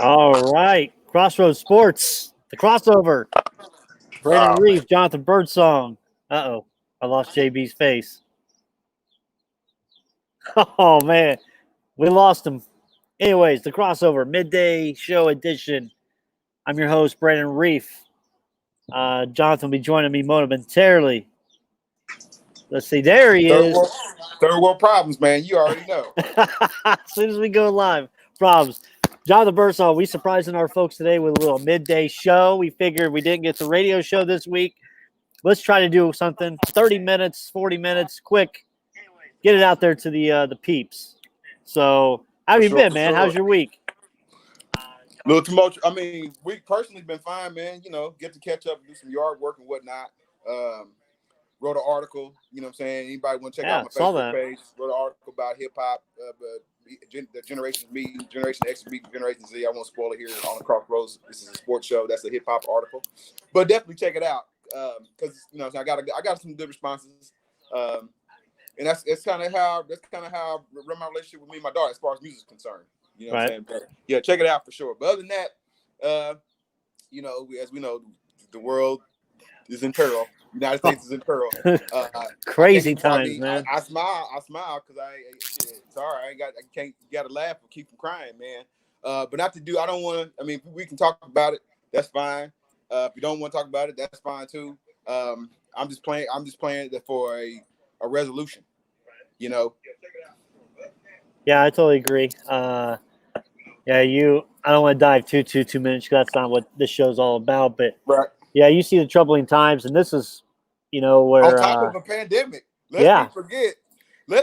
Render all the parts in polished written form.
All right. Crossroads Sports, the crossover. Brandon Reef, Jonathan Birdsong. Uh-oh. I lost JB's face. Oh, man. We lost him. Anyways, the crossover, midday show edition. I'm your host, Brandon Reef. Jonathan will be joining me momentarily. Let's see. There he is. Third world problems, man. You already know. As soon as we go live, problems. Jonathan Birdsong, we surprising our folks today with a little midday show. We figured we didn't get the radio show this week. Let's try to do something 30 minutes, 40 minutes, quick. Get it out there to the peeps. So, how have you been, man? How's your week? A little tumultuous. I mean, week personally been fine, man. You know, get to catch up, do some yard work and whatnot. Wrote an article, you know what I'm saying? Anybody want to check out my Facebook page? Wrote an article about hip-hop, the Generation Me, Generation X, Generation Z. I won't spoil it here on the Crossroads. This is a sports show. That's a hip-hop article. But definitely check it out because, you know, I got some good responses. And that's kind of how I run my relationship with me and my daughter as far as music is concerned. You know what I'm saying? But, yeah, check it out for sure. But other than that, you know, as we know, the world is in peril. United States is in peril. Crazy times, man. I smile because it's all right. You got to laugh or keep from crying, man. But not to do. I don't want to. I mean, we can talk about it. That's fine. If you don't want to talk about it, that's fine too. I'm just playing that for a resolution. You know. Yeah, I totally agree. I don't want to dive too minutes because that's not what this show's all about. But yeah, you see the troubling times, and this is, you know, where on top of a pandemic. Lest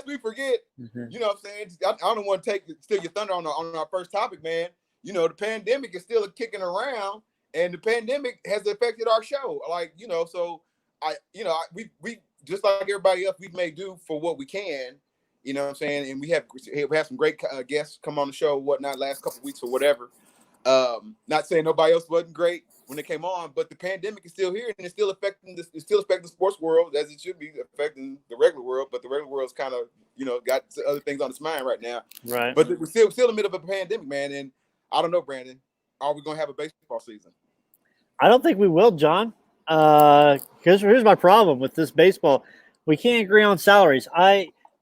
we forget. Mm-hmm. You know what I'm saying? I don't want to steal your thunder on our first topic, man. You know, the pandemic is still kicking around, and the pandemic has affected our show. Like, you know, so we just like everybody else, we've made do for what we can. You know what I'm saying? And we have some great guests come on the show, whatnot, last couple of weeks or whatever. Not saying nobody else wasn't great when they came on, but the pandemic is still here and it's still affecting the sports world as it should be affecting the regular world. But the regular world's kind of, you know, got other things on its mind right now. Right. But we're still in the middle of a pandemic, man. And I don't know, Brandon, are we going to have a baseball season? I don't think we will, John. Because here's my problem with this baseball. We can't agree on salaries.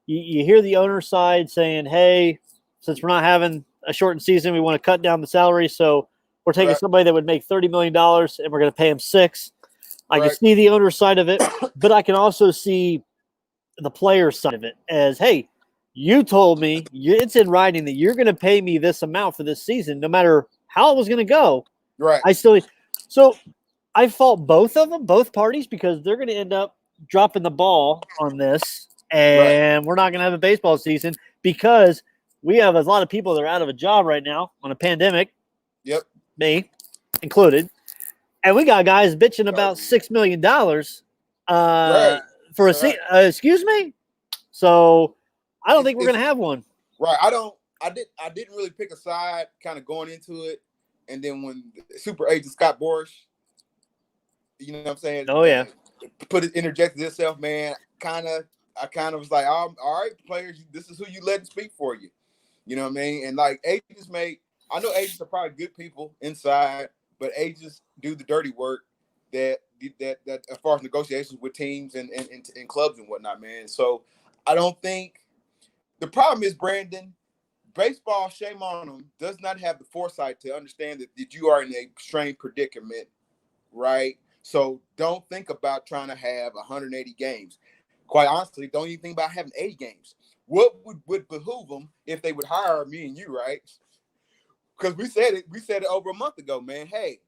You hear the owner side saying, hey, since we're not having a shortened season, we want to cut down the salary. So we're taking somebody that would make $30 million and we're going to pay him $6 million. I can see the owner side of it, but I can also see the player side of it as, hey, you told me it's in writing that you're going to pay me this amount for this season, no matter how it was going to go. Right. So I fault both of them, both parties, because they're going to end up dropping the ball on this. And we're not going to have a baseball season because we have a lot of people that are out of a job right now on a pandemic. Yep. Me included. And we got guys bitching about $6 million for a season. Excuse me? So I don't think we're going to have one. Right. I didn't really pick a side kind of going into it. And then when super agent Scott Boras, you know what I'm saying? Oh yeah. Interjected itself, man. I kind of was like, all right, players, this is who you let speak for you. You know what I mean? And like I know agents are probably good people inside, but agents do the dirty work that as far as negotiations with teams and clubs and whatnot, man. So I don't think the problem is, Brandon, baseball, shame on them, does not have the foresight to understand that you are in a strained predicament, right? So don't think about trying to have 180 games. Quite honestly, don't even think about having 80 games. What would behoove them if they would hire me and you, right? Because we said it over a month ago, man. Hey,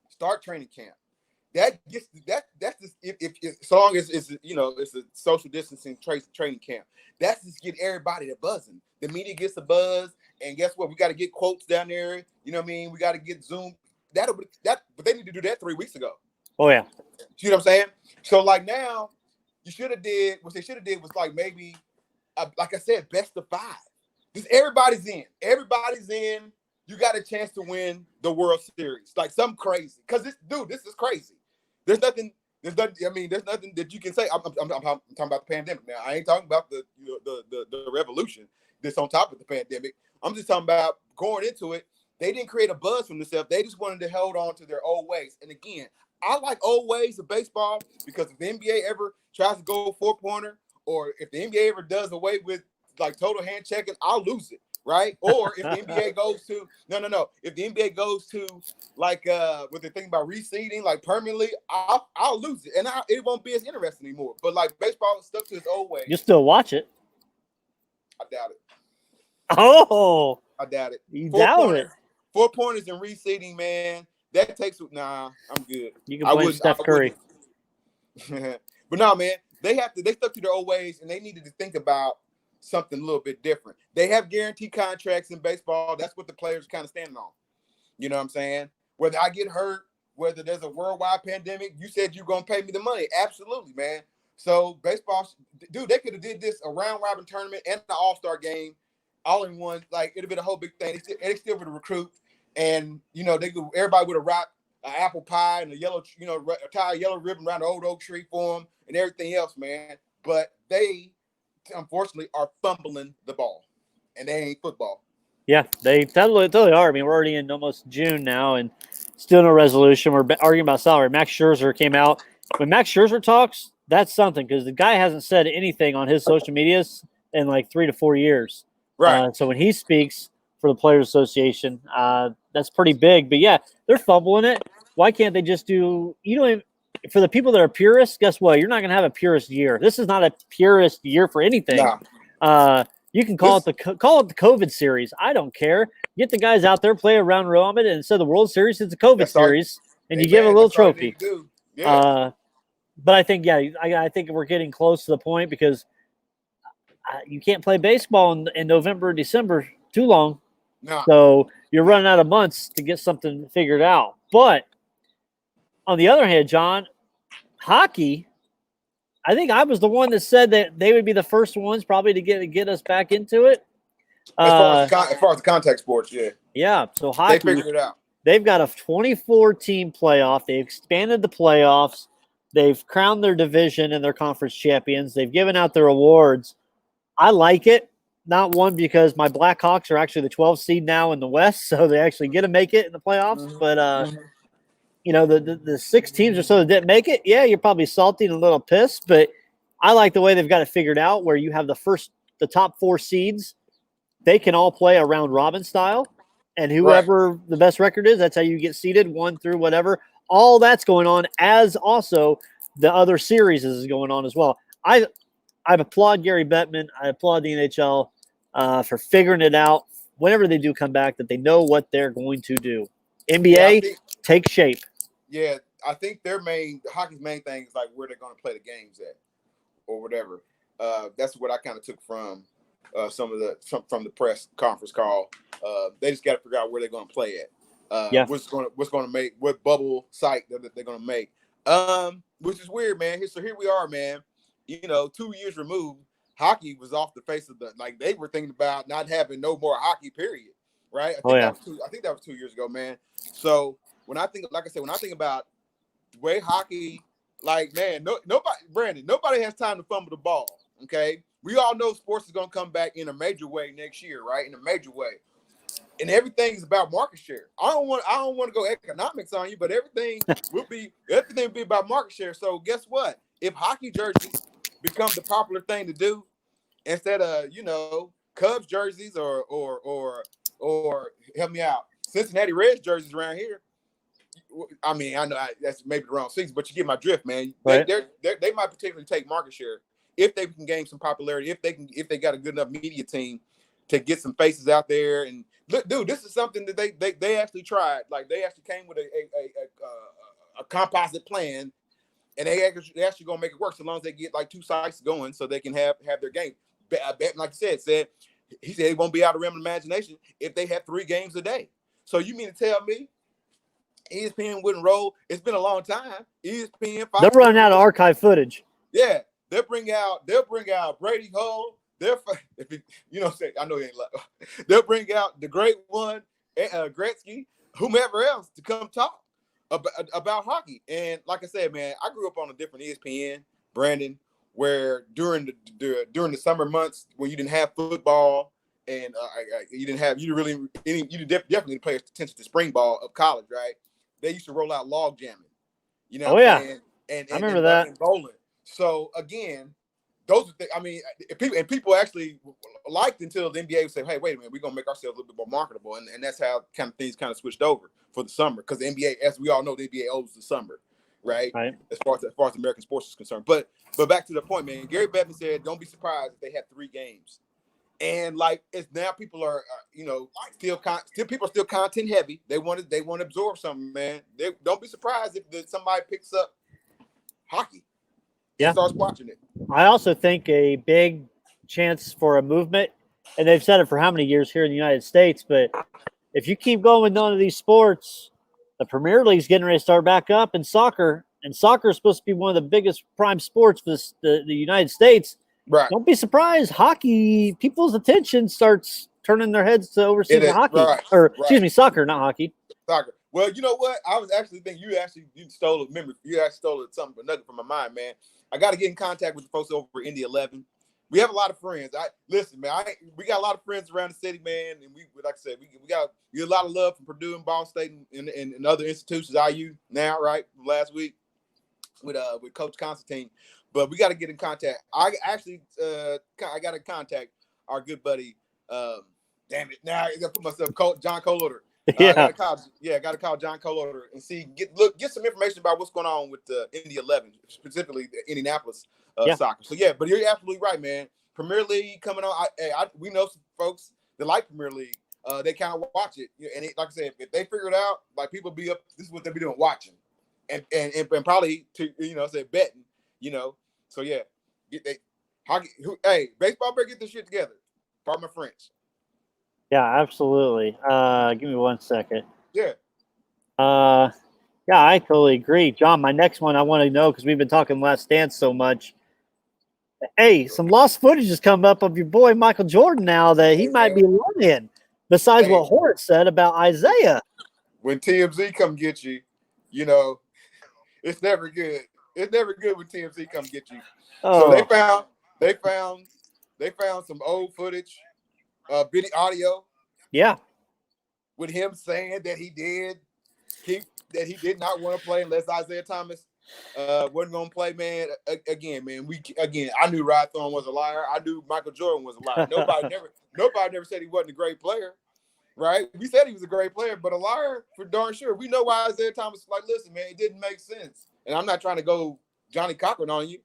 start training camp. That gets that's just if so long as it's it's a social distancing training camp. That's just get everybody to buzzing. The media gets the buzz, and guess what? We got to get quotes down there. You know what I mean? We got to get Zoom. But they need to do that 3 weeks ago. Oh yeah. See what I'm saying? So like now, you should have did what they should have did was like maybe, like I said, best of 5. Just everybody's in. Everybody's in. You got a chance to win the World Series, like something crazy. Because this is crazy. There's nothing. I mean, there's nothing that you can say. I'm talking about the pandemic now. I ain't talking about the revolution that's on top of the pandemic. I'm just talking about going into it. They didn't create a buzz from themselves. They just wanted to hold on to their old ways. And again, I like old ways of baseball because if the NBA ever tries to go 4-pointer, or if the NBA ever does away with like total hand checking, I'll lose it. Right? Or if the NBA goes to if the NBA goes to like what they're thinking about reseeding like permanently, I'll lose it, and it won't be as interesting anymore. But like baseball is stuck to its old way. You still watch it? I doubt it. Oh, I doubt it. You doubt it? 4-pointers and reseeding, man. That takes I'm good. You can blame Steph Curry. But no, man, they stuck to their old ways, and they needed to think about something a little bit different. They have guaranteed contracts in baseball. That's what the players kind of standing on. You know what I'm saying? Whether I get hurt, whether there's a worldwide pandemic, you said you're going to pay me the money. Absolutely, man. So baseball, dude, they could have did this a round robin tournament and the All-Star game all in one. Like it'd have been a whole big thing. They still would have recruit, and everybody would have wrapped an apple pie and a yellow, tie a yellow ribbon around the old oak tree for them and everything else, man. But they unfortunately are fumbling the ball, and they ain't football. Yeah, they totally are. I mean, we're already in almost June now, and still no resolution. We're arguing about salary. Max Scherzer came out. When Max Scherzer talks, that's something because the guy hasn't said anything on his social medias in like 3 to 4 years. Right. So when he speaks for the Players Association, that's pretty big. But yeah, they're fumbling it. Why can't they just do? For the people that are purists, guess what? You're not going to have a purist year. This is not a purist year for anything. Nah. You can call it the COVID series. I don't care. Get the guys out there, play a round robin, and instead of the World Series, it's a COVID series, and you give a little trophy. Yeah. But I think, I think we're getting close to the point because you can't play baseball in November, December too long. No. So you're running out of months to get something figured out. But on the other hand, John, hockey, I think I was the one that said that they would be the first ones probably to get us back into it. As far as the contact sports, yeah. Yeah, so hockey, they figured it out. They've got a 24-team playoff. They expanded the playoffs. They've crowned their division and their conference champions. They've given out their awards. I like it. Not one because my Blackhawks are actually the 12th seed now in the West, so they actually get to make it in the playoffs. Mm-hmm. But the 6 teams or so that didn't make it, yeah, you're probably salty and a little pissed. But I like the way they've got it figured out, where you have the top 4 seeds, they can all play a round robin style, and whoever the best record is, that's how you get seeded 1 through whatever. All that's going on, as also the other series is going on as well. I applaud Gary Bettman. I applaud the NHL for figuring it out whenever they do come back, that they know what they're going to do. NBA, take shape. Yeah, I think hockey's main thing is like where they're going to play the games at or whatever. That's what I kind of took from from the press conference call. They just got to figure out where they're going to play at. What's going to make what bubble site that they're going to make. Which is weird, man. So here we are, man. 2 years removed. hockey was off the face of like they were thinking about not having no more hockey, period. Right? I think that was 2 years ago, man. So when I think, like I said, when I think about the way hockey, like, man, nobody has time to fumble the ball. Okay, we all know sports is gonna come back in a major way next year, right? In a major way, and everything is about market share. I don't want to go economics on you, but everything will be about market share. So guess what? If hockey jerseys become the popular thing to do instead of Cubs jerseys or help me out, Cincinnati Reds jerseys around here. I mean, I know that's maybe the wrong season, but you get my drift, man. Right. They might potentially take market share if they can gain some popularity, if they got a good enough media team to get some faces out there. And look, dude, this is something that they actually tried. Like, they actually came with a composite plan, and they actually gonna make it work so long as they get like 2 sites going, so they can have their game. Like you said, he said it won't be out of realm of imagination if they had 3 games a day. So you mean to tell me ESPN wouldn't roll? It's been a long time. ESPN, they're running out of archive footage. Yeah, they'll bring out Brady Hull. I know he ain't. They'll bring out the great one, Gretzky, whomever else, to come talk about hockey. And like I said, man, I grew up on a different ESPN, Brandon, where during the summer months when you didn't have football and you definitely pay attention to spring ball of college, right? They used to roll out log jamming, and I remember that. And bowling. So again, those are I mean, people actually liked until the NBA would say, "Hey, wait a minute, we're gonna make ourselves a little bit more marketable," and that's how kind of things kind of switched over for the summer, because the NBA, as we all know, the NBA owes the summer, right? As far as American sports is concerned. But back to the point, man. Gary Bettman said, "Don't be surprised if they have 3 games." And like, it's now people are people are still content heavy. They want to absorb something, man. Don't be surprised if somebody picks up hockey. Yeah, starts watching it. I also think a big chance for a movement, and they've said it for how many years here in the United States, but if you keep going with none of these sports, the Premier League's getting ready to start back up, and soccer is supposed to be one of the biggest prime sports for the United States. Right. Don't be surprised. Hockey, people's attention starts turning their heads to overseas hockey. Right. Excuse me, soccer, not hockey. Soccer. Well, you know what? I was actually thinking you stole a memory. You actually stole something, nugget from my mind, man. I got to get in contact with the folks over Indy 11. We have a lot of friends. Listen, man. We got a lot of friends around the city, man. And we, like I said, we got a lot of love from Purdue and Ball State and other institutions. IU now, right? From last week with Coach Constantine. But we got to get in contact. I got to contact our good buddy. Damn it! Now I got to put myself John Coloder. Yeah. I got to call John Coloder and see get some information about what's going on with Indy 11, specifically the Indianapolis soccer. So yeah, but you're absolutely right, man. Premier League coming on. We know some folks that like Premier League. They kind of watch it, and like I said, if they figure it out, like people be up. This is what they be doing, watching, and probably say betting. So yeah, baseball better get this shit together. Pardon my French. Yeah, absolutely. Give me 1 second. Yeah. Yeah, I totally agree. John, my next one I want to know, because we've been talking Last Dance so much. Hey, some lost footage has come up of your boy Michael Jordan now that he might be lying, besides what Horace said about Isaiah. When TMZ come get you, it's never good. It's never good when TMZ come get you. So they found some old footage, video audio. Yeah. With him saying that he did not want to play unless Isaiah Thomas wasn't gonna play, man. Again, I knew Rod Thorne was a liar. I knew Michael Jordan was a liar. Nobody never said he wasn't a great player. Right? We said he was a great player, but a liar for darn sure. We know why Isaiah Thomas was like, listen, man, it didn't make sense. And I'm not trying to go Johnny Cochran on you,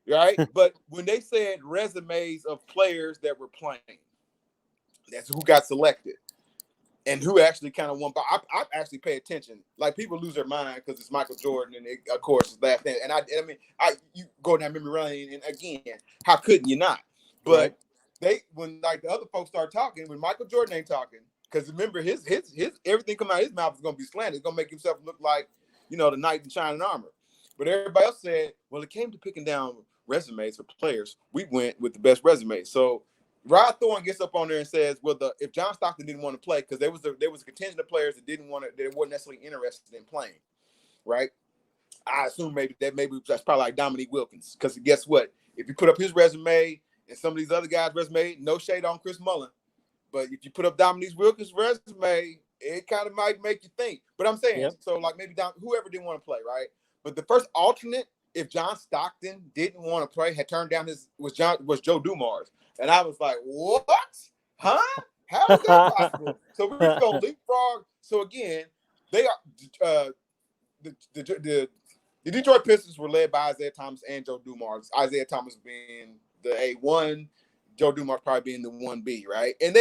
right? But when they said resumes of players that were playing, that's who got selected and who actually kind of won. But I actually pay attention. Like, people lose their mind because it's Michael Jordan and of course it's last name. And you go down memory lane, and again, how couldn't you not? But when like the other folks start talking, when Michael Jordan ain't talking, because remember his everything coming out of his mouth is gonna be slanted. It's gonna make himself look like the knight in shining armor. But everybody else said, well, it came to picking down resumes for players. We went with the best resume. So Rod Thorne gets up on there and says, "Well, if John Stockton didn't want to play, because there was a contingent of players that didn't want to, that weren't necessarily interested in playing, right? I assume maybe that's probably like Dominique Wilkins, because guess what? If you put up his resume and some of these other guys' resume, no shade on Chris Mullin, but if you put up Dominique Wilkins' resume, it kind of might make you think. But I'm saying, so like maybe whoever didn't want to play, right? But the first alternate, if John Stockton didn't want to play, had turned down was Joe Dumars, and I was like, what? Huh? How is that possible? So we're just gonna leapfrog. So again, they are the Detroit Pistons were led by Isaiah Thomas and Joe Dumars. Isaiah Thomas being the A1, Joe Dumars probably being the 1B, right? And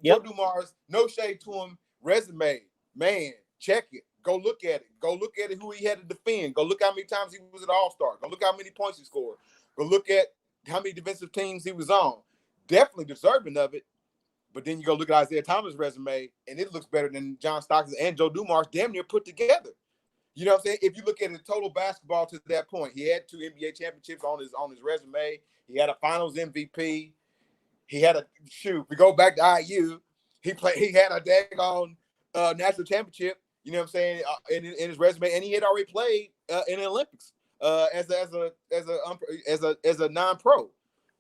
Joe Dumars, no shade to him, resume, man, check it. Go look at it. Go look at it, who he had to defend. Go look how many times he was an all-star. Go look how many points he scored. Go look at how many defensive teams he was on. Definitely deserving of it. But then you go look at Isaiah Thomas' resume, and it looks better than John Stockton and Joe Dumars damn near put together. You know what I'm saying? If you look at the total basketball to that point, he had 2 NBA championships on his resume. He had a Finals MVP. He had we go back to IU. He had a daggone national championship. You know what I'm saying? In his resume, and he had already played in the Olympics as a non-pro,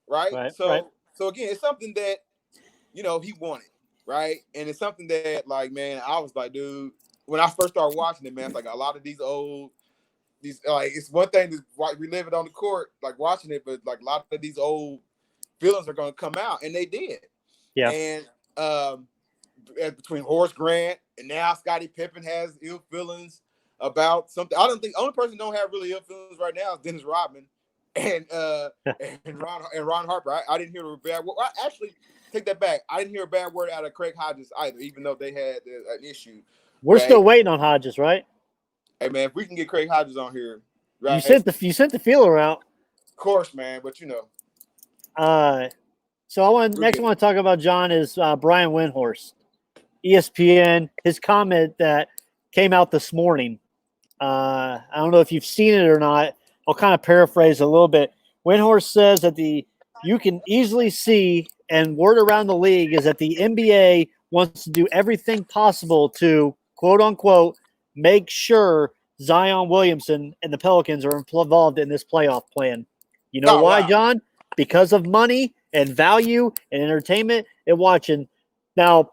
right? So again, it's something that he wanted, right? And it's something that, like, man, I was like, dude, when I first started watching it, man, it's like a lot of these like, it's one thing to relive it on the court, like watching it, but like a lot of these old feelings are going to come out, and they did. Yeah. And between Horace Grant and now Scottie Pippen has ill feelings about something. I don't think the only person who don't have really ill feelings right now is Dennis Rodman and Ron Harper. I didn't hear a bad word. I actually take that back. I didn't hear a bad word out of Craig Hodges either, even though they had an issue. We're still waiting on Hodges, right? Hey man, if we can get Craig Hodges on here, right? You sent the feeler out. Of course, man, but So I want to talk about, John, is Brian Windhorst, ESPN. His comment that came out this morning. I don't know if you've seen it or not. I'll kind of paraphrase a little bit. Windhorst says that you can easily see, and word around the league is that the NBA wants to do everything possible to, quote unquote, make sure Zion Williamson and the Pelicans are involved in this playoff plan. You know why, John? Because of money and value and entertainment and watching. Now,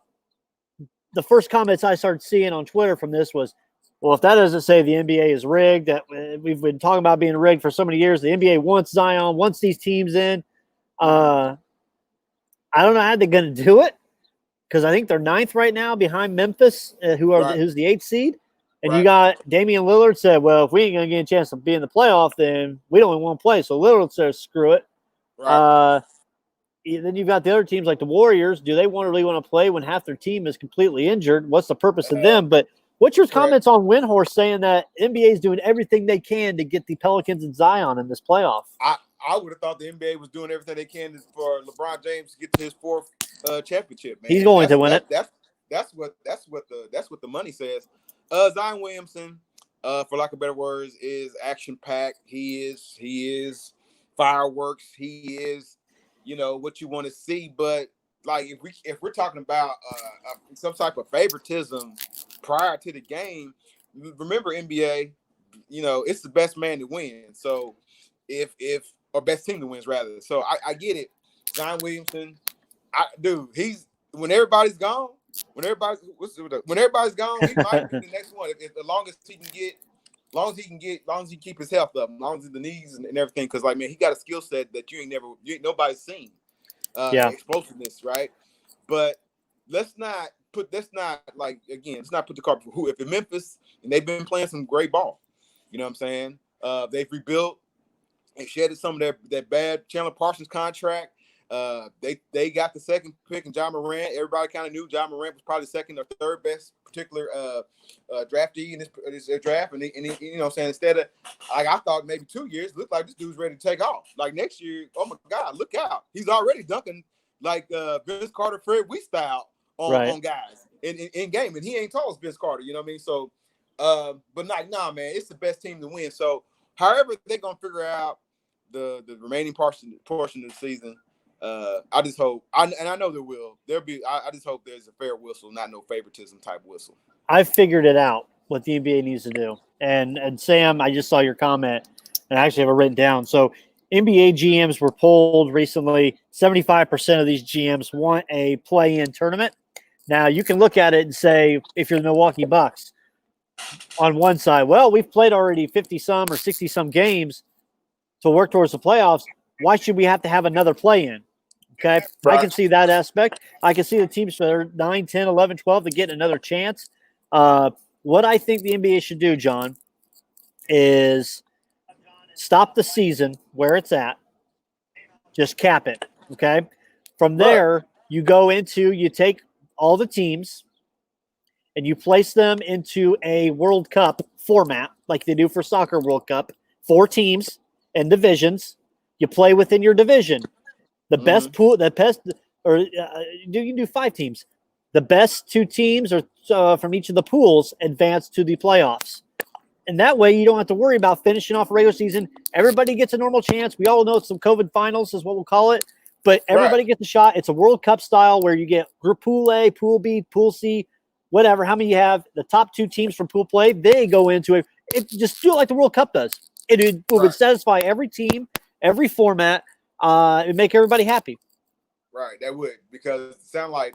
the first comments I started seeing on Twitter from this was, well, if that doesn't say the NBA is rigged, that we've been talking about being rigged for so many years, the NBA wants Zion, wants these teams in. I don't know how they're going to do it, because I think they're 9th right now behind Memphis, who's the 8th seed. And you got Damian Lillard said, well, if we ain't going to get a chance to be in the playoff, then we don't even want to play. So Lillard says, screw it. Right. Then you've got the other teams like the Warriors. Do they really want to play when half their team is completely injured? What's the purpose of them? But what's your comments on Windhorst saying that NBA is doing everything they can to get the Pelicans and Zion in this playoff? I would have thought the NBA was doing everything they can for LeBron James to get to his 4th championship. Man, he's going to win it. That's what the money says. Zion Williamson, for lack of better words, is action packed. He is fireworks. He is, what you want to see. But like, if we're talking about some type of favoritism prior to the game, remember NBA, it's the best man to win. So or best team to win, rather. So I get it. Zion Williamson, he's when everybody's gone. When everybody's gone, he might be the next one. As long as he can keep his health up, as long as the knees and everything. Because, like, man, he got a skill set that nobody's seen. Explosiveness, right? But let's not put the cart before who. If it's Memphis and they've been playing some great ball, you know what I'm saying? They've rebuilt. They shedded some of their bad Chandler Parsons contract. They got the 2nd pick in John Morant. Everybody kind of knew John Morant was probably 2nd or 3rd best particular draftee in this draft. And he, you know what I'm saying, instead of, like, I thought maybe 2 years, it looked like this dude's ready to take off. Like, next year, oh my God, look out. He's already dunking like Vince Carter, Fred Wheat style on guys in game. And he ain't tall as Vince Carter, you know what I mean? So, but like, nah, man, it's the best team to win. So however they're going to figure out the remaining portion of the season. I just hope, and I know there will. I just hope there's a fair whistle, not no favoritism type whistle. I figured it out what the NBA needs to do. And Sam, I just saw your comment, and I actually have it written down. So NBA GMs were polled recently. 75% of these GMs want a play-in tournament. Now you can look at it and say, if you're the Milwaukee Bucks, on one side, well, we've played already 50-some or 60-some games to work towards the playoffs. Why should we have to have another play-in? Okay, right. I can see that aspect. I can see the teams that are 9, 10, 11, 12 to get another chance. What I think the NBA should do, John, is stop the season where it's at. Just cap it, okay? From there, you go into, you take all the teams and you place them into a World Cup format like they do for Soccer World Cup. 4 teams and divisions. You play within your division. The best pool, you can do 5 teams. The best 2 teams or from each of the pools advance to the playoffs. And that way you don't have to worry about finishing off a regular season. Everybody gets a normal chance. We all know it's some COVID finals is what we'll call it. But everybody gets a shot. It's a World Cup style where you get group pool A, pool B, pool C, whatever, how many you have. The top 2 teams from pool play, they go into it. Just do it like the World Cup does. It would satisfy every team, every format. It would make everybody happy. Right, that would, because it sounded like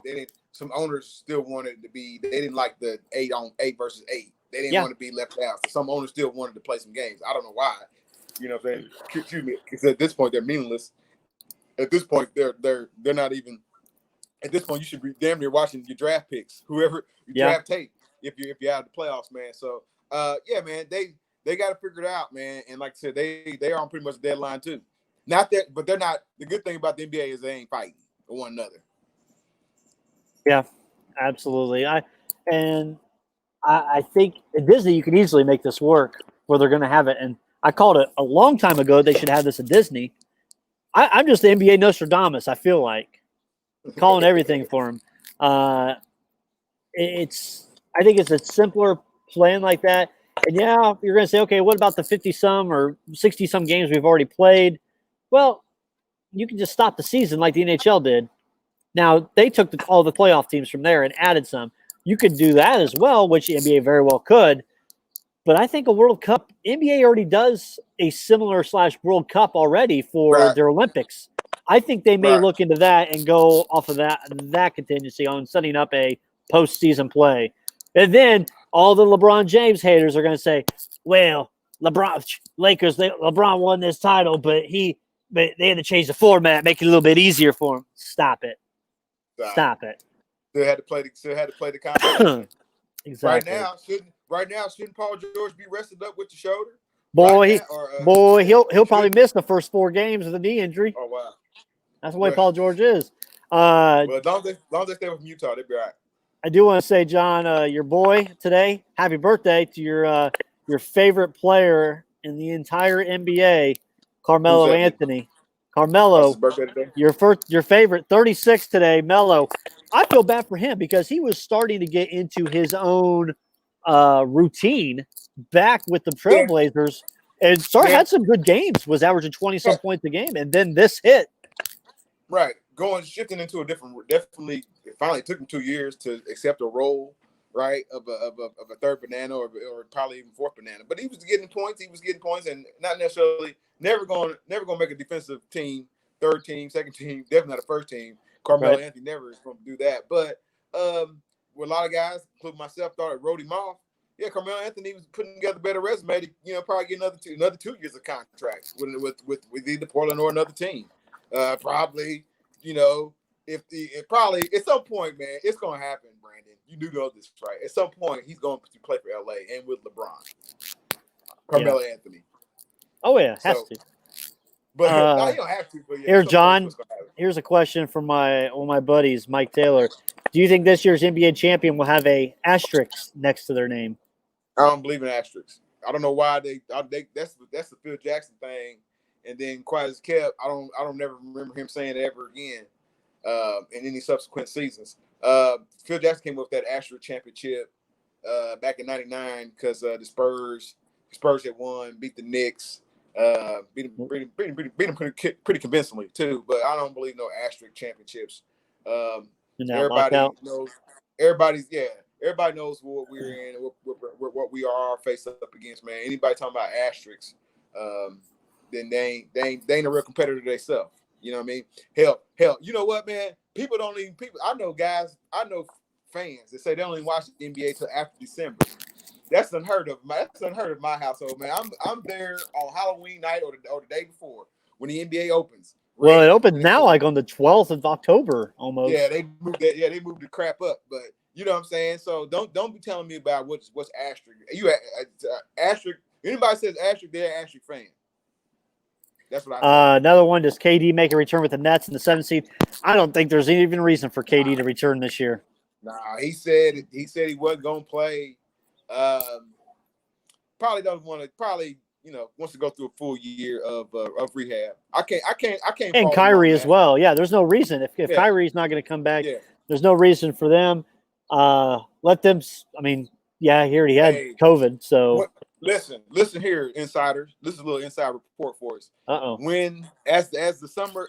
some owners still wanted to be, they didn't like the 8-on-8 versus 8. They didn't want to be left out. So some owners still wanted to play some games. I don't know why. You know what I'm saying? Excuse me. Because at this point, they're meaningless. At this point, they're not even. At this point, you should be damn near watching your draft picks, whoever you draft tape, if you're out of the playoffs, man. So, man, they got to figure it out, man. And like I said, they are on pretty much the deadline too. Not that, but they're not. The good thing about the NBA is they ain't fighting with one another. Yeah, absolutely. I think at Disney you can easily make this work where they're going to have it. And I called it a long time ago. They should have this at Disney. I'm just the NBA Nostradamus. I feel like calling everything for him. I think it's a simpler plan like that. And yeah, you're going to say, okay, what about the 50-some or 60-some games we've already played? Well, you can just stop the season like the NHL did. Now, they took all the playoff teams from there and added some. You could do that as well, which the NBA very well could. But I think a World Cup, NBA already does a similar / World Cup already for their Olympics. I think they may look into that and go off of that contingency on setting up a postseason play. And then all the LeBron James haters are going to say, well, LeBron won this title, but they had to change the format, make it a little bit easier for him. Stop it. Stop it. Still had to play the competition. Exactly. Right now, shouldn't Paul George be rested up with the shoulder? He'll probably miss the first 4 games with a knee injury. Oh wow, that's the way Paul George is. Well, as long as they stay with Utah, they'll be all right. I do want to say, John, your boy today, happy birthday to your favorite player in the entire NBA, Carmelo Anthony. Carmelo, your favorite, 36 today, Melo. I feel bad for him because he was starting to get into his own routine back with the Trailblazers and had some good games, was averaging 20-some points a game, and then this hit. Right. Shifting into a definitely, it finally took him 2 years to accept a role, right, of a third banana or probably even fourth banana. But he was getting points, and not necessarily never going to make a defensive team, third team, second team, definitely not a first team. Carmelo Anthony never is going to do that. But where a lot of guys, including myself, thought it wrote him off. Yeah, Carmelo Anthony was putting together a better resume to, probably get another 2 years of contract with either Portland or another team. Probably, probably at some point, man, it's going to happen, Brandon. You do know this, right? At some point, he's going to play for LA and with LeBron. Carmelo Anthony. Oh yeah, has to. But you don't have to. But here's John. Here's a question from one of my buddies, Mike Taylor. Do you think this year's NBA champion will have a asterisk next to their name? I don't believe in asterisks. I don't know why that's the Phil Jackson thing. And then quiet as kept, I don't never remember him saying it ever again in any subsequent seasons. Phil Jackson came up with that asterisk championship back in '99 because the Spurs had won, beat the Knicks. Beat him pretty convincingly too. But I don't believe no asterisk championships. Everybody knows. Everybody knows what we're in, what we are faced up against. Man, anybody talking about asterisks, then they ain't a real competitor themselves. You know what I mean? Hell, you know what, man? People. I know fans that say they only watch the NBA till after December. That's unheard of. That's unheard of my household, man. I'm there on Halloween night or the day before when the NBA opens. Well, it opens now, like on the 12th of October, almost. Yeah, they moved the crap up, but you know what I'm saying. So don't be telling me about what's asterisk. You asterisk. Anybody says asterisk, they're an asterisk fan. That's what I. Another one. Does KD make a return with the Nets in the 7th seed? I don't think there's even reason for KD to return this year. Nah, he said he wasn't gonna play. Probably doesn't want to. Probably wants to go through a full year of rehab. I can't. And Kyrie as well. Yeah, there's no reason if Kyrie's not going to come back. Yeah. There's no reason for them. Let them. I mean, yeah, he already had COVID. So listen here, insiders. This is a little inside report for us. When as the summer,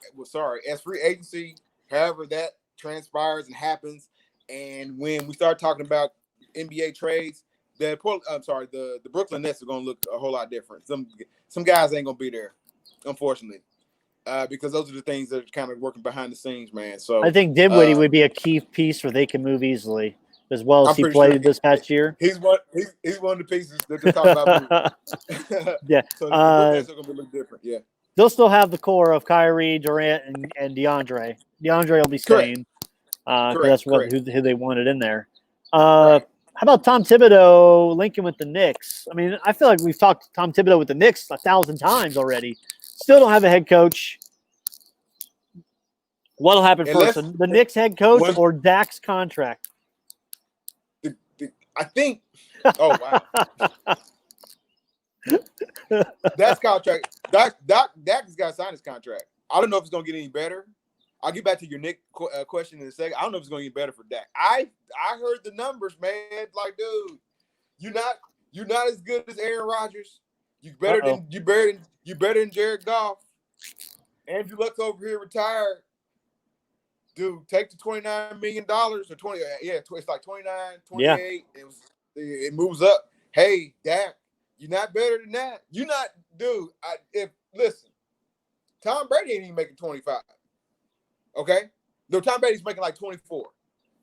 as free agency, however that transpires and happens, and when we start talking about NBA trades. The Brooklyn Nets are going to look a whole lot different. Some guys ain't going to be there, unfortunately, because those are the things that are kind of working behind the scenes, man. So I think Dinwiddie would be a key piece where they can move easily, as well as he played this past year. He's one of the pieces that they're talking about. Yeah, so the Brooklyn Nets are going to be a little different. Yeah, they'll still have the core of Kyrie, Durant, and DeAndre. DeAndre will be staying. That's who they wanted in there. How about Tom Thibodeau linking with the Knicks? I mean, I feel like we've talked Tom Thibodeau with the Knicks 1,000 times already. Still don't have a head coach. What'll happen first? The Knicks head coach or Dak's contract? I think. Oh wow. Dak's contract. Dak has got to sign his contract. I don't know if it's going to get any better. I'll get back to your Nick question in a second. I don't know if it's going to get better for Dak. I heard the numbers, man. Like, dude, you're not as good as Aaron Rodgers. You better than Jared Goff. Andrew Luck's over here retired. Dude, take the $29 million or 20. Yeah, it's like 29, 28. Yeah. It moves up. Hey, Dak, you're not better than that. You're not, dude. Listen, Tom Brady ain't even making 25. Okay, no, Tom Brady's making like 24.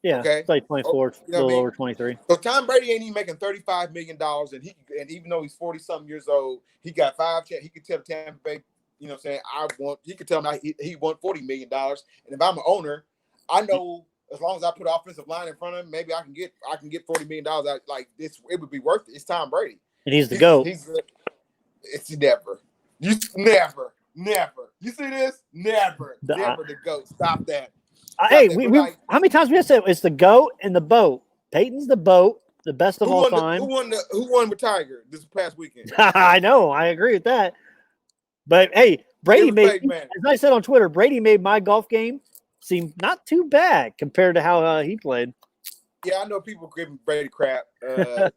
Yeah, okay, it's like 24, a little over 23. So Tom Brady ain't even making $35 million, and even though he's 40-something years old, he got 5 checks. He could tell Tampa Bay, you know, what I'm saying he could tell me he want $40 million, and if I'm an owner, I know as long as I put an offensive line in front of him, maybe I can get $40 million out like this. It would be worth it. It's Tom Brady, and he's the GOAT. It's never. Never. You see this? Never the GOAT. Stop that. Hey, how many times we have said it's the GOAT and the BOAT? Peyton's the BOAT, the best of all time. Who won with Tiger this past weekend? I know. I agree with that. But hey, Brady made, as I said on Twitter, Brady made my golf game seem not too bad compared to how he played. Yeah, I know people giving Brady crap. But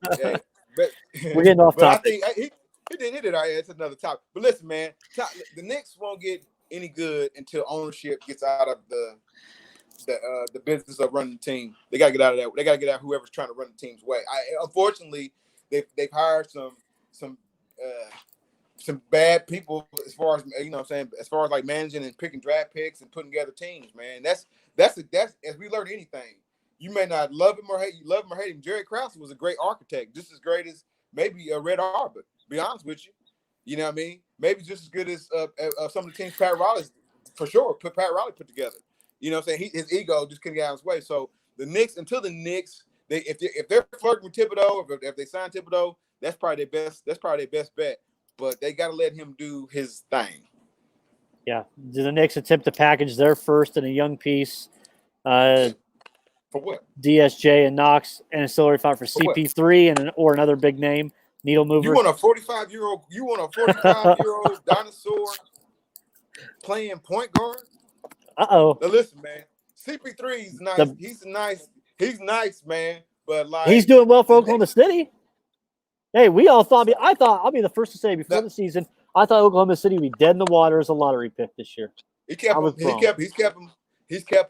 we're getting off topic. I think he did hit it. It's another topic. But listen, man, the Knicks won't get any good until ownership gets out of the business of running the team. They got to get out of that. They got to get out of whoever's trying to run the team's way. Unfortunately, they've hired some bad people as far as, you know what I'm saying, as far as like managing and picking draft picks and putting together teams, man. That's as we learn anything. You may not love him or hate him. Jerry Krause was a great architect, just as great as maybe Red Auerbach. Be honest with you, you know what I mean? Maybe just as good as some of the teams Pat Riley, for sure. Pat Riley put together. You know what I'm saying? His ego just couldn't get out of his way. So the Knicks, if they're flirting with Thibodeau, if they sign Thibodeau, that's probably their best bet. But they got to let him do his thing. Yeah. Do the Knicks attempt to package their first in a young piece? For what? DSJ and Knox and ancillary thought for CP3 or another big name needle mover. You want a 45-year-old dinosaur playing point guard? Uh-oh. Now listen, man. CP3 is nice. He's nice, man. But like he's doing well for Oklahoma City. Hey, we all thought. I thought I'll be the first to say before the season, I thought Oklahoma City would be dead in the water as a lottery pick this year. He's kept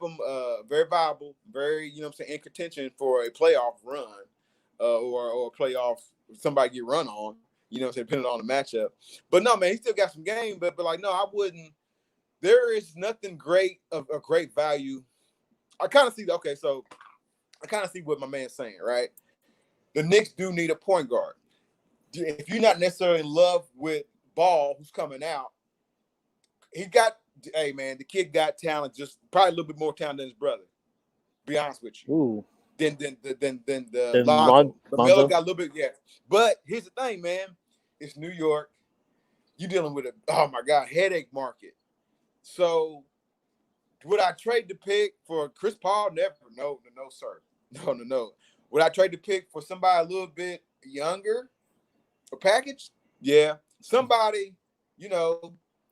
him very viable, very, you know what I'm saying, in contention for a playoff run, or a playoff somebody get run on, you know what I'm saying, depending on the matchup. But no, man, he still got some game, but like, no, I wouldn't. There is nothing great of a great value. I kind of see what my man's saying, right? The Knicks do need a point guard. If you're not necessarily in love with Ball, who's coming out, hey man, the kid got talent, just probably a little bit more talent than his brother. Be honest with you. Ooh. Than Lonzo. Melo got a little bit, yeah. But here's the thing, man. It's New York. You're dealing with headache market. So would I trade the pick for Chris Paul? Never. No, sir. No. Would I trade the pick for somebody a little bit younger? A package? Yeah. Somebody,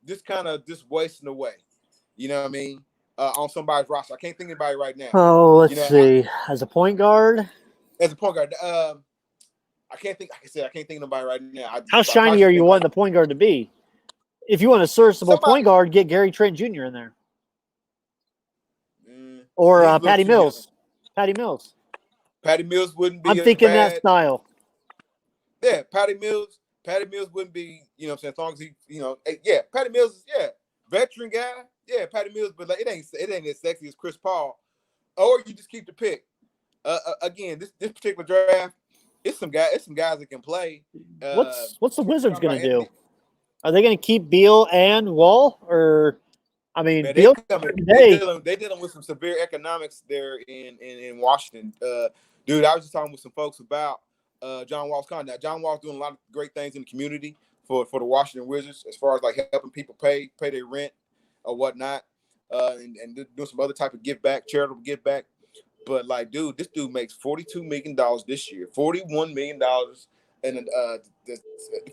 just kind of just wasting away. You know what I mean? On somebody's roster. I can't think of anybody right now. Oh, let's see. As a point guard? As a point guard. I can't think of nobody right now. How shiny are you wanting the point guard to be? If you want a serviceable point guard, get Gary Trent Jr. in there. Or Patty Mills. Patty Mills wouldn't be. I'm thinking that style. Yeah, Patty Mills wouldn't be, as long as he, Patty Mills is, veteran guy. Yeah, Patty Mills, but like it ain't as sexy as Chris Paul. Or you just keep the pick. Again, this particular draft, it's some guys that can play. What's the Wizards going to do? Are they going to keep Beal and Wall, or man, Beal? They dealing with some severe economics there in Washington. Dude, I was just talking with some folks about John Wall's contract. John Wall's doing a lot of great things in the community for the Washington Wizards, as far as like helping people pay their rent or whatnot, and doing some other type of charitable give back. But like, dude, this dude makes $42 million this year, $41 million, and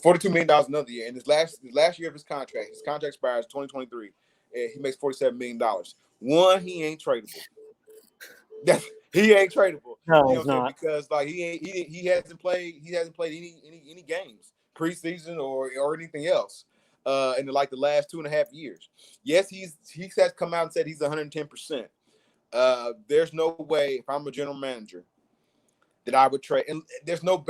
$42 million another year. And this last year of his contract expires 2023, and he makes $47 million. One, he ain't tradable. He ain't tradable. No, he's not, because like he hasn't played any games preseason or anything else in the last 2.5 years. Yes, he has come out and said he's 110%. There's no way, if I'm a general manager, that I would trade. And there's no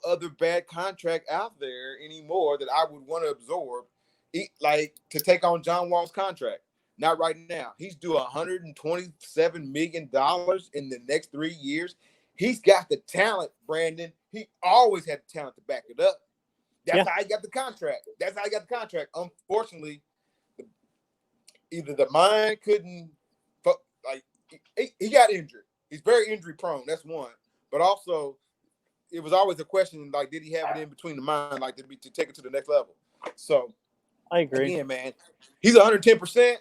other bad contract out there anymore that I would want to absorb, like to take on John Wall's contract. Not right now. He's due $127 million in the next 3 years. He's got the talent, Brandon. He always had the talent to back it up. That's how he got the contract. Unfortunately, either the mind couldn't, like, he got injured. He's very injury prone. That's one. But also, it was always a question, like, did he have it in between the mind, like, to take it to the next level? So, I agree. Again, man, he's 110%.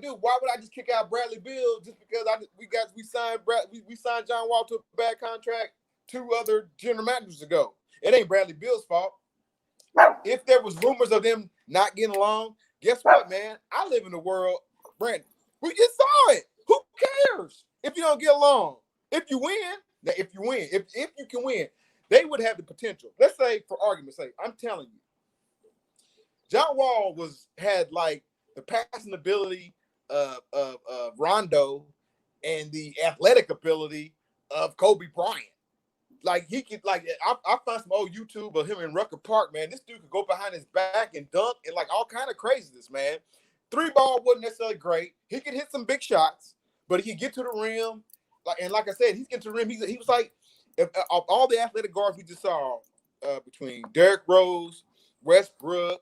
Dude, why would I just kick out Bradley Beal just because we signed John Wall to a bad contract 2 other general managers ago? It ain't Bradley Beal's fault. If there was rumors of them not getting along, guess what, man? I live in the world, Brandon. We just saw it. Who cares if you don't get along? If you can win, they would have the potential. Let's say, for argument's sake, I'm telling you, John Wall had like the passing ability of Rondo and the athletic ability of Kobe Bryant. Like, he could, like, I found some old YouTube of him in Rucker Park, man. This dude could go behind his back and dunk and like all kind of craziness, man. 3-ball wasn't necessarily great. He could hit some big shots, but he could get to the rim. Like I said, he's getting to the rim. He was like, of all the athletic guards we just saw between Derrick Rose, Westbrook,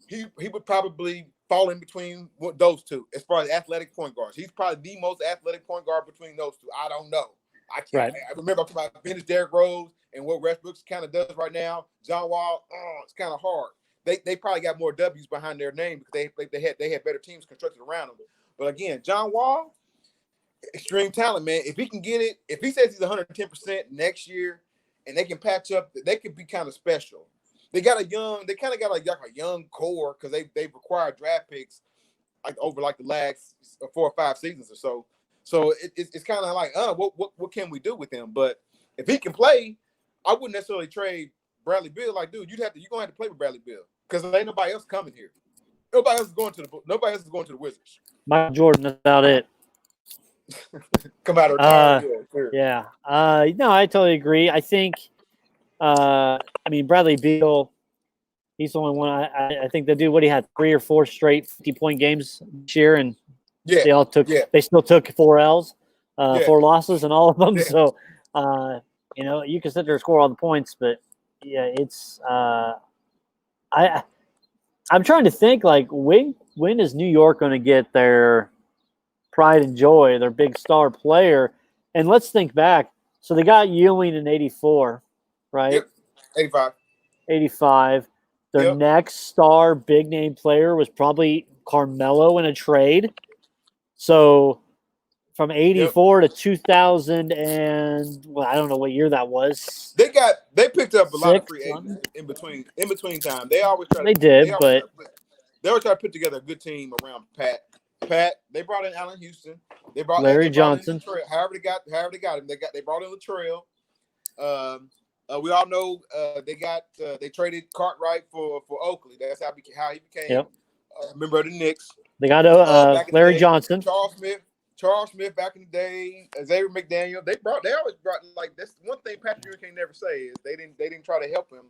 he would probably fall in between those two as far as athletic point guards. He's probably the most athletic point guard between those two. I don't know. I can't. Right. I remember I'm talking about vintage Derrick Rose and what Westbrook kind of does right now. John Wall, it's kind of hard. They probably got more W's behind their name because they had better teams constructed around them. But again, John Wall, extreme talent, man. If he can get it, if he says he's 110% next year, and they can patch up, they could be kind of special. They kind of got a young core because they've acquired draft picks like over like the last 4 or 5 seasons or so. So it's kind of like, what can we do with him? But if he can play, I wouldn't necessarily trade Bradley Beal, like, dude, you're gonna have to play with Bradley Beal because there ain't nobody else coming here. Nobody else is going to the Wizards. Michael Jordan, that's about it. Come out of retirement. Yeah. No, I totally agree. I think, Bradley Beal, he's the only one. I think the dude, what he had 3 or 4 straight 50-point games this year, and they still took 4 L's, 4 losses, and all of them. Yeah. So, you can sit there and score all the points, but yeah, it's I'm trying to think, like, when is New York going to get their pride and joy, their big star player? And let's think back. So they got Ewing in 84, right? Yep. 85. Their next star big name player was probably Carmelo in a trade. So from 84 to 2000 and I don't know what year that was. They picked up a lot of free agents in between time. They always try to put together a good team around Pat. They brought in Allen Houston. They brought Larry Johnson. However they got him. They brought in Latrell. We all know they traded Cartwright for Oakley. That's how he became a member of the Knicks. They got Larry Johnson. Charles Smith back in the day, Xavier McDaniel. They always brought, like, that's one thing Patrick Ewing can never say is they didn't try to help him,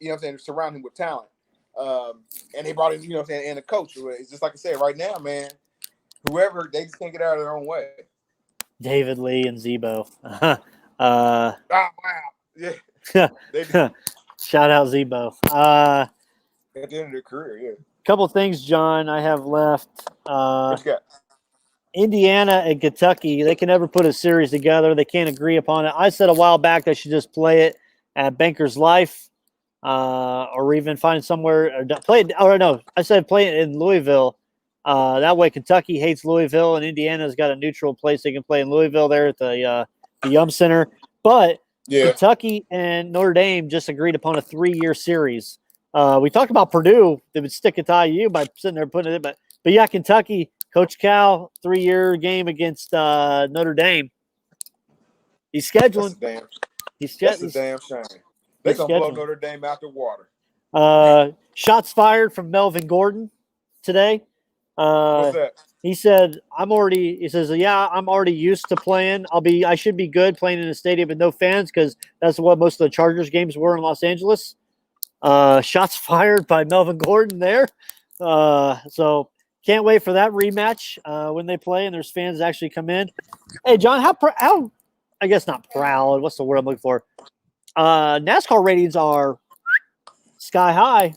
you know what I'm saying, surround him with talent. And they brought in, you know what I'm saying, and a coach. It's just like I said, right now, man, whoever, they just can't get out of their own way. David Lee and Zebo. Wow. Yeah. Shout out Zebo. At the end of their career, yeah. Couple things, John, I have left. What you got? Indiana and Kentucky, they can never put a series together. They can't agree upon it. I said a while back they should just play it at Banker's Life, or even find somewhere or play it. Or no, I said play it in Louisville. That way, Kentucky hates Louisville, and Indiana's got a neutral place they can play in Louisville there at the Yum Center. But Kentucky and Notre Dame just agreed upon a 3-year series. We talked about Purdue; they would stick it to IU by sitting there putting it in, but yeah, Kentucky. Coach Cal, 3-year game against Notre Dame. He's scheduling. That's a damn shame. They're going to blow Notre Dame out the water. Shots fired from Melvin Gordon today. What's that? He said, I'm already used to playing. I should be good playing in a stadium with no fans because that's what most of the Chargers games were in Los Angeles. Shots fired by Melvin Gordon there. So can't wait for that rematch when they play and there's fans actually come in. Hey, John, how I guess not proud. What's the word I'm looking for? NASCAR ratings are sky high.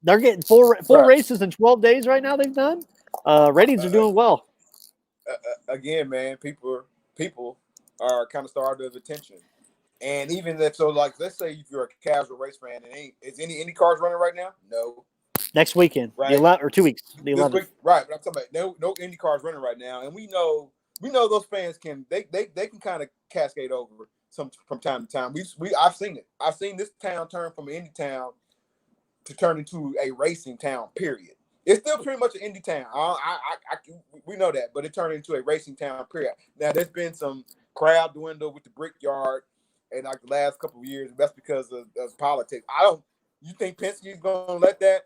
They're getting four races in 12 days right now they've done. Ratings are doing well. Again, man, people are kind of starved of attention. And even that, so like, let's say if you're a casual race fan, is any cars running right now? No. Next weekend, right? Or 2 weeks. The 11th. Right, but I'm talking about no Indy cars running right now, and we know those fans can can kind of cascade over from time to time. I've seen it. I've seen this town turn from an Indy town to turn into a racing town. Period. It's still pretty much an Indy town. We know that, but it turned into a racing town. Period. Now there's been some crowd dwindle with the Brickyard, and like the last couple of years, that's because of politics. You think Penske's gonna let that?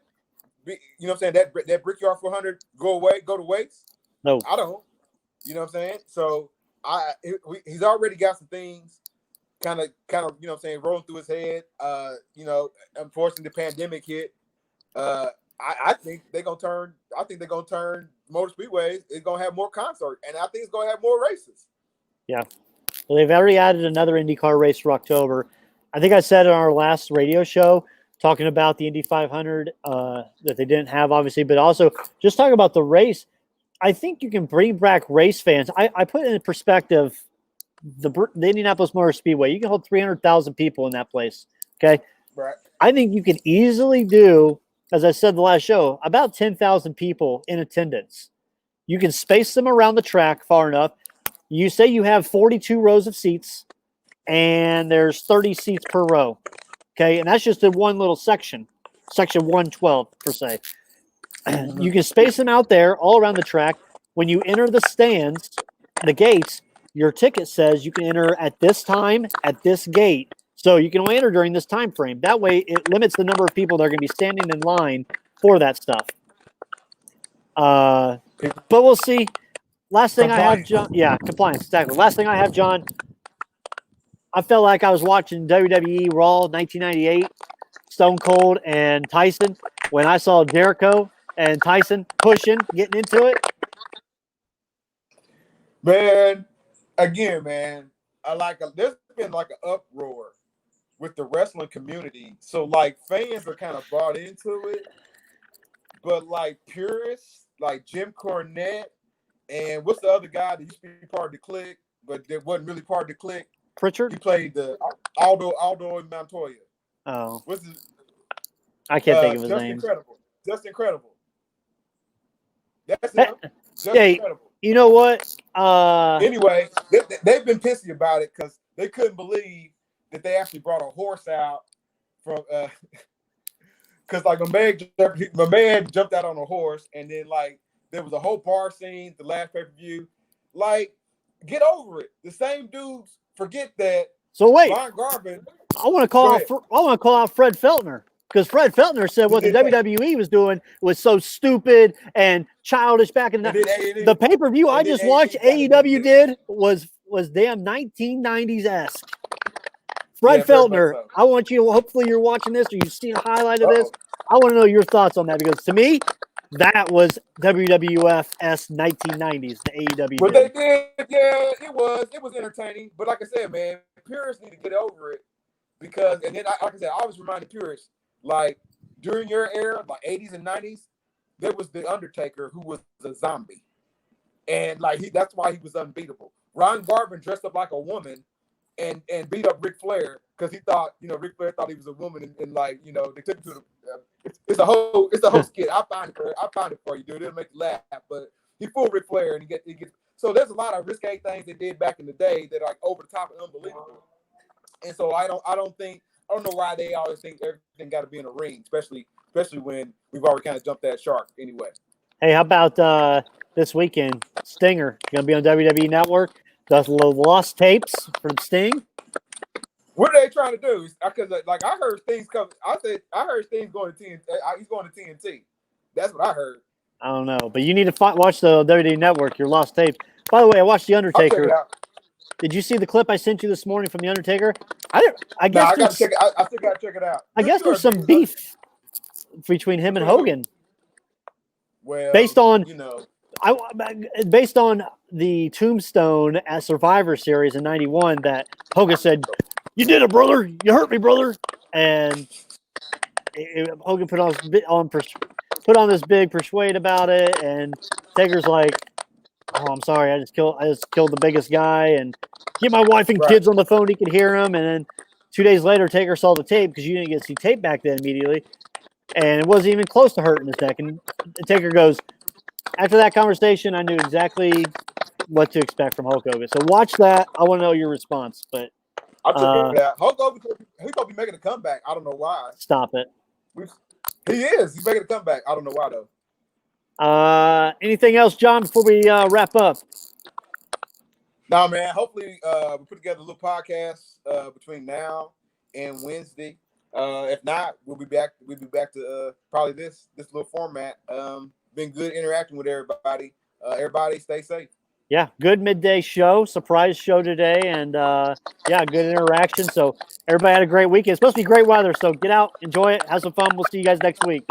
You know what I'm saying? That Brickyard 400 go to waste? No. I don't. You know what I'm saying? So he's already got some things kind of, you know what I'm saying, rolling through his head. Unfortunately the pandemic hit. I think they're gonna turn Motor Speedways. It's gonna have more concerts, and I think it's gonna have more races. Yeah. Well, they've already added another IndyCar race for October. I think I said in our last radio show, talking about the Indy 500 that they didn't have, obviously, but also just talking about the race. I think you can bring back race fans. I put in perspective the Indianapolis Motor Speedway. You can hold 300,000 people in that place, okay? Right. I think you can easily do, as I said the last show, about 10,000 people in attendance. You can space them around the track far enough. You say you have 42 rows of seats, and there's 30 seats per row. Okay, and that's just in one little section 112 per se. You can space them out there all around the track. When you enter the stands, the gates, your ticket says you can enter at this time at this gate. So you can only enter during this time frame. That way, it limits the number of people that are going to be standing in line for that stuff. But we'll see. Last thing I have, John. Yeah, compliance, exactly. Last thing I have, John. I felt like I was watching WWE Raw 1998, Stone Cold and Tyson, when I saw Jericho and Tyson pushing, getting into it. Man, again, man, there's been like an uproar with the wrestling community. So like fans are kind of bought into it, but like purists, like Jim Cornette, and what's the other guy that used to be part of the Clique, but that wasn't really part of the Clique? Pritchard. He played the Aldo Montoya. Oh, what's his? I can't think of his name. Just Incredible. That's him. Just Incredible. You know what? Anyway, they've been pissy about it because they couldn't believe that they actually brought a horse out from because like my man jumped out on a horse, and then like there was a whole bar scene the last pay-per-view. Like, get over it. The same dudes forget that. So wait, Ron Garvin. I want to call out Fred Feltner, because Fred Feltner said what the WWE was doing was so stupid and childish back in the pay-per-view I just watched. AEW did was damn 1990s-esque. Fred Feltner, so. I want you. Hopefully, you're watching this or you've seen a highlight of this. I want to know your thoughts on that, because to me, that was WWF-esque 1990s. The AEW. But they did, yeah. It was entertaining. But like I said, man, purists need to get over it, because and then like I said, I always remind the purists, like during your era, like 80s and 90s, there was the Undertaker, who was a zombie, and like that's why he was unbeatable. Ron Garvin dressed up like a woman and beat up Ric Flair because he thought, Ric Flair thought he was a woman, and like, they took him to the. It's a whole skit. I'll find it for you, dude. It'll make you laugh. But he fooled Ric Flair, and he gets. So there's a lot of risque things they did back in the day that are like over the top and unbelievable. And so I don't know why they always think everything got to be in a ring, especially when we've already kind of jumped that shark anyway. Hey, how about this weekend? Stinger going to be on WWE Network. Does lost tapes from Sting. What are they trying to do? Because like I heard Sting's coming. I heard Sting's going to TNT. He's going to TNT. That's what I heard. I don't know, but you need to watch the WWE Network. Your lost tapes. By the way, I watched The Undertaker. Did you see the clip I sent you this morning from The Undertaker? I guess I still gotta check it out. I guess there's some beef between him and Hogan. Well, based on based on the Tombstone at Survivor Series in '91, that Hogan said, "You did it, brother. You hurt me, brother." And Hogan put on this big persuade about it, and Taker's like, "Oh, I'm sorry. I just killed the biggest guy, and get my wife and kids on the phone. He could hear him." And then 2 days later, Taker saw the tape, because you didn't get to see tape back then immediately, and it wasn't even close to hurting his neck. And Taker goes, "After that conversation, I knew exactly what to expect from Hulk Hogan." So watch that. I want to know your response. But I'll check it out. Hulk Hogan, he's gonna be making a comeback. I don't know why. Stop it. He is. He's making a comeback. I don't know why though. Anything else, John, before we wrap up? No, man. Hopefully, we put together a little podcast between now and Wednesday. If not, we'll be back. We'll be back to probably this little format. Been good interacting with everybody. Everybody stay safe. Yeah, good midday show, surprise show today, and good interaction. So everybody had a great weekend. It's supposed to be great weather, so get out, enjoy it, have some fun. We'll see you guys next week.